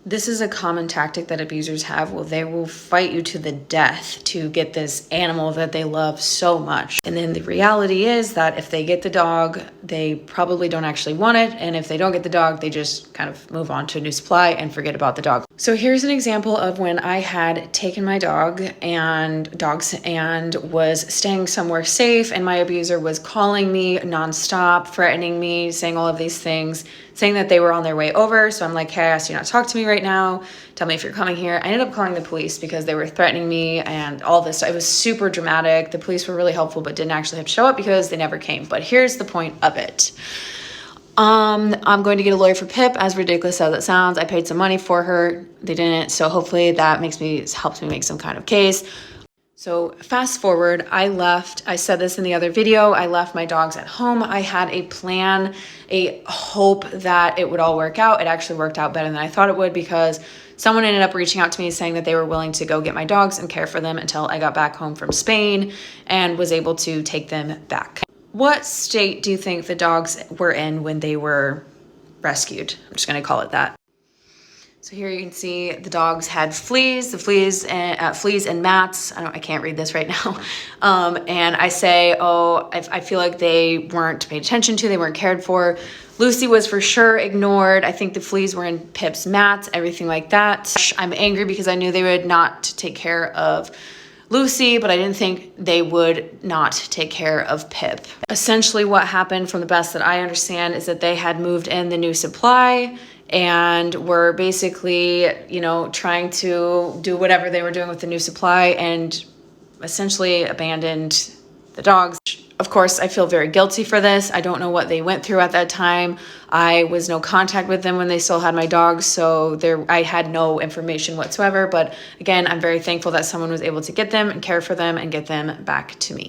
This is a common tactic that abusers have. Well, they will fight you to the death to get this animal that they love so much. And then the reality is that if they get the dog, they probably don't actually want it. And if they don't get the dog, they just kind of move on to a new supply and forget about the dog. So here's an example of when I had taken my dogs and was staying somewhere safe, and my abuser was calling me nonstop, threatening me, saying all of these things, saying that they were on their way over. So I'm like, hey, I asked you not to talk to me right now. Tell me if you're coming here. I ended up calling the police because they were threatening me and all this. It was super dramatic. The police were really helpful, but didn't actually have to show up because they never came. But here's the point of it. I'm going to get a lawyer for Pip, as ridiculous as it sounds. I paid some money for her. They didn't. So hopefully that helps me make some kind of case. So fast forward, I said this in the other video, I left my dogs at home. I had a plan, a hope that it would all work out. It actually worked out better than I thought it would, because someone ended up reaching out to me saying that they were willing to go get my dogs and care for them until I got back home from Spain and was able to take them back. What state do you think the dogs were in when they were rescued? I'm just gonna call it that. So here you can see the dogs had fleas and mats. I can't read this right now. And I say, oh, I feel like they weren't paid attention to, they weren't cared for. Lucy was for sure ignored. I think the fleas were in Pip's mats, everything like that. I'm angry because I knew they would not take care of Lucy, but I didn't think they would not take care of Pip. Essentially what happened, from the best that I understand, is that they had moved in the new supply and were basically, trying to do whatever they were doing with the new supply and essentially abandoned the dogs. Of course, I feel very guilty for this. I don't know what they went through at that time. I was no contact with them when they still had my dogs, so I had no information whatsoever. But again, I'm very thankful that someone was able to get them and care for them and get them back to me.